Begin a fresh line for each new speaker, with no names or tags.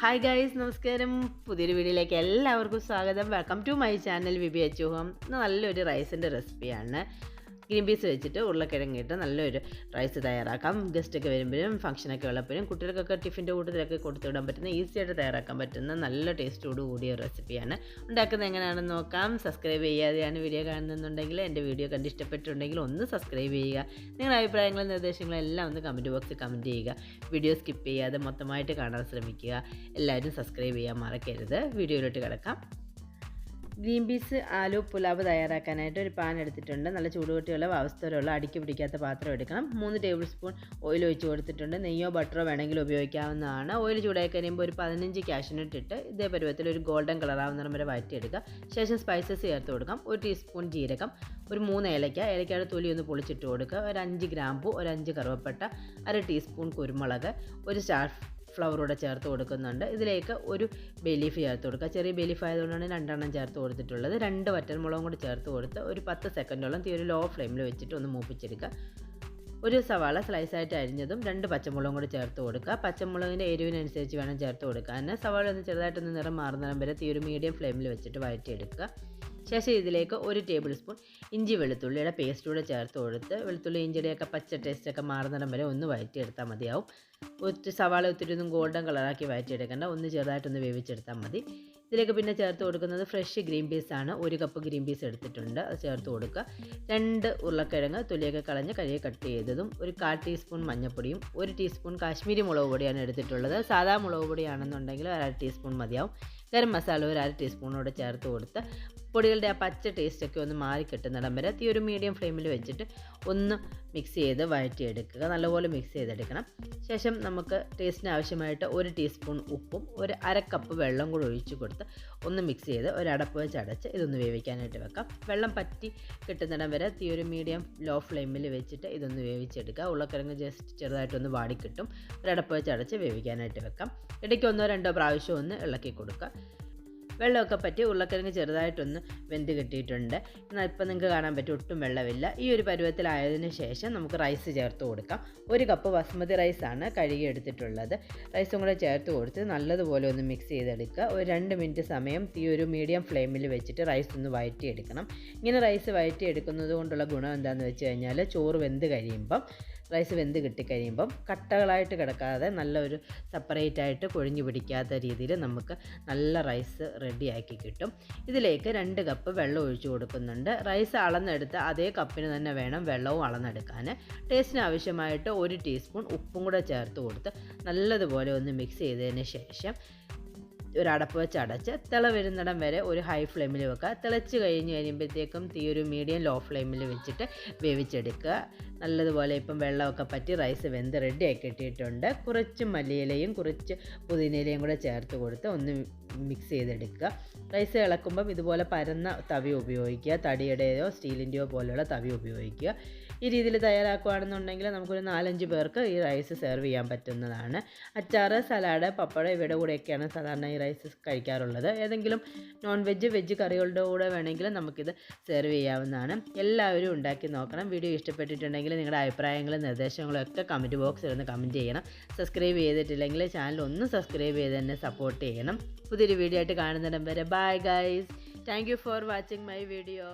Hi guys, നമസ്കാരം. പുതിയൊരു വീഡിയോയിലേക്ക് എല്ലാവർക്കും സ്വാഗതം. Welcome to my channel VB Achu home. നല്ലൊരു റൈസിൻ്റെ റെസിപ്പിയാണ്. ഗ്രീൻ പീസ് വെച്ചിട്ട് ഉരുളക്കിഴങ്ങിട്ട് നല്ലൊരു റൈസ് തയ്യാറാക്കാം. ഗസ്റ്റൊക്കെ വരുമ്പോഴും ഫംഗ്ഷനൊക്കെ ഉള്ളപ്പോഴും കുട്ടികൾക്കൊക്കെ ടിഫിൻ്റെ കൂട്ടത്തിലൊക്കെ കൊടുത്തുവിടാൻ പറ്റുന്ന ഈസിയായിട്ട് തയ്യാറാക്കാൻ പറ്റുന്ന നല്ല ടേസ്റ്റോട് കൂടിയ റെസിപ്പിയാണ്. ഉണ്ടാക്കുന്നത് എങ്ങനെയാണെന്ന് നോക്കാം. സബ്സ്ക്രൈബ് ചെയ്യാതെയാണ് വീഡിയോ കാണുന്നുണ്ടെങ്കിൽ എൻ്റെ വീഡിയോ കണ്ട് ഇഷ്ടപ്പെട്ടിട്ടുണ്ടെങ്കിൽ ഒന്ന് സബ്സ്ക്രൈബ് ചെയ്യുക. നിങ്ങളുടെ അഭിപ്രായങ്ങളും നിർദ്ദേശങ്ങളും എല്ലാം ഒന്ന് കമൻറ്റ് ബോക്സിൽ കമൻറ്റ് ചെയ്യുക. വീഡിയോ സ്കിപ്പ് ചെയ്യാതെ മൊത്തമായിട്ട് കാണാൻ ശ്രമിക്കുക. എല്ലാവരും സബ്സ്ക്രൈബ് ചെയ്യാൻ മറക്കരുത്. വീഡിയോയിലോട്ട് കിടക്കാം. ഗ്രീൻ പീസ് ആലു പുലാവ് തയ്യാറാക്കാനായിട്ട് ഒരു പാൻ എടുത്തിട്ടുണ്ട്. നല്ല ചൂടുകട്ടിയുള്ള അവസ്ഥയിലുള്ള അടുക്കി പിടിക്കാത്ത പാത്രം എടുക്കണം. 3 ടേബിൾ സ്പൂൺ ഓയിൽ ഒഴിച്ച് കൊടുത്തിട്ടുണ്ട്. നെയ്യോ ബട്ടറോ വേണമെങ്കിൽ ഉപയോഗിക്കാവുന്നതാണ്. ഓയിൽ ചൂടായി കഴിയുമ്പോൾ ഒരു 15 കാഷ്യൂനട്ട് ഇട്ട് ഇതേ പരുവത്തിൽ ഒരു ഗോൾഡൻ കളറാവുന്ന വരെ വഴറ്റിയെടുക്കുക. ശേഷം സ്പൈസസ് ചേർത്ത് കൊടുക്കാം. 1 ടീസ്പൂൺ ജീരകം, ഒരു 3 ഏലക്ക, ഏലക്കയുടെ തൊലി ഒന്ന് പൊളിച്ചിട്ട് കൊടുക്കുക. ഒരു 5 ഗ്രാമ്പു, ഒരു 5 കറുവപ്പട്ട, 1/2 ടീസ്പൂൺ കുരുമുളക്, ഒരു സ്റ്റാർ ഫ്ലവറൂടെ ചേർത്ത് കൊടുക്കുന്നുണ്ട്. ഇതിലേക്ക് ഒരു ബേ ലീഫ് ചേർത്ത് കൊടുക്കുക. ചെറിയ ബേ ലീഫ് ആയതുകൊണ്ടാണ് 2 ചേർത്ത് കൊടുത്തിട്ടുള്ളത്. 2 വറ്റൽമുളകും കൂടി ചേർത്ത് കൊടുത്ത് ഒരു 10 സെക്കൻഡോളം തീ ഒരു ലോ ഫ്ലെയിമിൽ വെച്ചിട്ട് ഒന്ന് മൂപ്പിച്ചെടുക്കുക. ഒരു സവാള സ്ലൈസായിട്ട് അരിഞ്ഞതും 2 പച്ചമുളകും കൂടി ചേർത്ത് കൊടുക്കുക. പച്ചമുളകിൻ്റെ എരിവിനനുസരിച്ച് വേണം ചേർത്ത് കൊടുക്കാൻ. സവാള ഒന്ന് ചെറുതായിട്ടൊന്ന് നിറം മാറുന്നിടം വരെ തീ ഒരു മീഡിയം ഫ്ലെയിമിൽ വെച്ചിട്ട് വഴറ്റിയെടുക്കുക. ശേഷം ഇതിലേക്ക് 1 ടേബിൾ സ്പൂൺ ഇഞ്ചി വെളുത്തുള്ളിയുടെ പേസ്റ്റൂടെ ചേർത്ത് കൊടുത്ത് വെളുത്തുള്ളി ഇഞ്ചിയുടെയൊക്കെ പച്ച ടേസ്റ്റൊക്കെ മാറുന്നിടം വരെ ഒന്ന് വഴറ്റിയെടുത്താൽ മതിയാവും. സവാള ഒത്തിരി ഒന്നും ഗോൾഡൻ കളറാക്കി വഴറ്റിയെടുക്കേണ്ട, ഒന്ന് ചെറുതായിട്ടൊന്ന് വേവിച്ചെടുത്താൽ മതി. ഇതിലേക്ക് പിന്നെ ചേർത്ത് കൊടുക്കുന്നത് ഫ്രഷ് ഗ്രീൻ പീസാണ്. 1 കപ്പ് ഗ്രീൻ പീസ് എടുത്തിട്ടുണ്ട്, അത് ചേർത്ത് കൊടുക്കുക. 2 ഉരുളക്കിഴങ്ങ് തൊലിയൊക്കെ കളഞ്ഞ് കഴുകി കട്ട് ചെയ്തതും, ഒരു 1/4 ടീസ്പൂൺ മഞ്ഞൾപ്പൊടിയും, 1 ടീസ്പൂൺ കാശ്മീരി മുളക് പൊടിയാണ് എടുത്തിട്ടുള്ളത്. സാധാ മുളക് പൊടിയാണെന്നുണ്ടെങ്കിൽ 1/2 ടീസ്പൂൺ മതിയാവും. ഗരം മസാല ഒരു 1/2 ടീസ്പൂണോടെ ചേർത്ത് കൊടുത്ത് പൊടികളുടെ ആ പച്ച ടേസ്റ്റൊക്കെ ഒന്ന് മാറി കിട്ടുന്നിടം വരെ തീ ഒരു മീഡിയം ഫ്ലെയിമിൽ വെച്ചിട്ട് ഒന്ന് മിക്സ് ചെയ്ത് വഴറ്റിയെടുക്കുക. നല്ലപോലെ മിക്സ് ചെയ്തെടുക്കണം. ശേഷം നമുക്ക് ടേസ്റ്റിന് ആവശ്യമായിട്ട് 1 ടീസ്പൂൺ ഉപ്പും ഒരു 1/2 കപ്പ് വെള്ളം കൂടി ഒഴിച്ച് കൊടുത്ത് ഒന്ന് മിക്സ് ചെയ്ത് ഒരു അടപ്പ് വെച്ച് അടച്ച് ഇതൊന്ന് വേവിക്കാനായിട്ട് വെക്കാം. വെള്ളം പറ്റി കിട്ടുന്നിടം വരെ തീ ഒരു മീഡിയം ലോ ഫ്ലെയിമിൽ വെച്ചിട്ട് ഇതൊന്ന് വേവിച്ചെടുക്കുക. ഉരുളക്കിഴങ്ങ് ജസ്റ്റ് ചെറുതായിട്ടൊന്ന് വാടിക്കിട്ടും. ഒരു അടപ്പ് വെച്ച് അടച്ച് വേവിക്കാനായിട്ട് വെക്കാം. ഇടയ്ക്ക് 1-2 പ്രാവശ്യം ഒന്ന് ഇളക്കി കൊടുക്കുക. വെള്ളമൊക്കെ പറ്റി ഉരുളക്കിഴങ്ങ് ചെറുതായിട്ടൊന്ന് വെന്ത് കിട്ടിയിട്ടുണ്ട്. എന്നാൽ ഇപ്പം നിങ്ങൾക്ക് കാണാൻ പറ്റും ഒട്ടും വെള്ളമില്ല. ഈ ഒരു പരുവത്തിലായതിനു ശേഷം നമുക്ക് റൈസ് ചേർത്ത് കൊടുക്കാം. 1 കപ്പ് ബസ്മതി റൈസാണ് കഴുകി എടുത്തിട്ടുള്ളത്. റൈസും കൂടെ ചേർത്ത് കൊടുത്ത് നല്ലതുപോലെ ഒന്ന് മിക്സ് ചെയ്തെടുക്കുക. ഒരു 2 മിനിറ്റ് സമയം തീ ഒരു മീഡിയം ഫ്ലെയിമിൽ വെച്ചിട്ട് റൈസ് ഒന്ന് വഴറ്റിയെടുക്കണം. ഇങ്ങനെ റൈസ് വഴറ്റിയെടുക്കുന്നത് കൊണ്ടുള്ള ഗുണം എന്താണെന്ന് വെച്ച് കഴിഞ്ഞാൽ ചോറ് വെന്ത് കഴിയുമ്പം റൈസ് വെന്ത് കിട്ടിക്കഴിയുമ്പം കട്ടകളായിട്ട് കിടക്കാതെ നല്ലൊരു സെപ്പറേറ്റായിട്ട് കൊഴിഞ്ഞു പിടിക്കാത്ത രീതിയിൽ നമുക്ക് നല്ല റൈസ് റെഡിയാക്കി കിട്ടും. ഇതിലേക്ക് 2 കപ്പ് വെള്ളം ഒഴിച്ചു കൊടുക്കുന്നുണ്ട്. റൈസ് അളന്നെടുത്ത് അതേ കപ്പിന് തന്നെ വേണം വെള്ളവും അളന്നെടുക്കാൻ. ടേസ്റ്റിന് ആവശ്യമായിട്ട് 1 ടീസ്പൂൺ ഉപ്പും കൂടെ ചേർത്ത് കൊടുത്ത് നല്ലതുപോലെ ഒന്ന് മിക്സ് ചെയ്തതിന് ശേഷം ഒരു അടപ്പ് വെച്ച് അടച്ച് തിള വരുന്നിടം വരെ ഒരു ഹൈ ഫ്ലെയിമിൽ വെക്കുക. തിളച്ച് കഴിയുമ്പോഴത്തേക്കും തീ ഒരു മീഡിയം ലോ ഫ്ലെയിമിൽ വെച്ചിട്ട് വേവിച്ചെടുക്കുക. നല്ലതുപോലെ ഇപ്പം വെള്ളമൊക്കെ പറ്റി റൈസ് വെന്ത് റെഡിയാക്കി ഇട്ടിട്ടുണ്ട്. കുറച്ച് മല്ലിയിലയും കുറച്ച് പുതിനയിലയും കൂടെ ചേർത്ത് കൊടുത്ത് ഒന്ന് മിക്സ് ചെയ്തെടുക്കുക. റൈസ് ഇളക്കുമ്പം ഇതുപോലെ പരന്ന തവി ഉപയോഗിക്കുക. തടിയുടെയോ സ്റ്റീലിൻ്റെയോ പോലെയുള്ള തവി ഉപയോഗിക്കുക. ഈ രീതിയിൽ തയ്യാറാക്കുകയാണെന്നുണ്ടെങ്കിൽ നമുക്കൊരു 4-5 പേർക്ക് ഈ റൈസ് സെർവ് ചെയ്യാൻ പറ്റുന്നതാണ്. അച്ചാറ്, സലാഡ്, പപ്പടം ഇവയുടെ കൂടെയൊക്കെയാണ് സാധാരണ ഈ റൈസ് കഴിക്കാറുള്ളത്. ഏതെങ്കിലും നോൺ വെജ്, വെജ് കറികളുടെ കൂടെ വേണമെങ്കിൽ നമുക്കിത് സെർവ് ചെയ്യാവുന്നതാണ്. എല്ലാവരും ഉണ്ടാക്കി നോക്കണം. വീഡിയോ ഇഷ്ടപ്പെട്ടിട്ടുണ്ടെങ്കിൽ നിങ്ങളുടെ അഭിപ്രായങ്ങളും നിർദ്ദേശങ്ങളും ഒക്കെ കമൻറ്റ് ബോക്സിൽ ഒന്ന് കമൻറ്റ് ചെയ്യണം. സബ്സ്ക്രൈബ് ചെയ്തിട്ടില്ലെങ്കിൽ ചാനൽ ഒന്ന് സബ്സ്ക്രൈബ് ചെയ്ത് തന്നെ സപ്പോർട്ട് ചെയ്യണം. പുതിയൊരു വീഡിയോ ആയിട്ട് കാണുന്നിടം വരെ bye guys. Thank you for watching my video.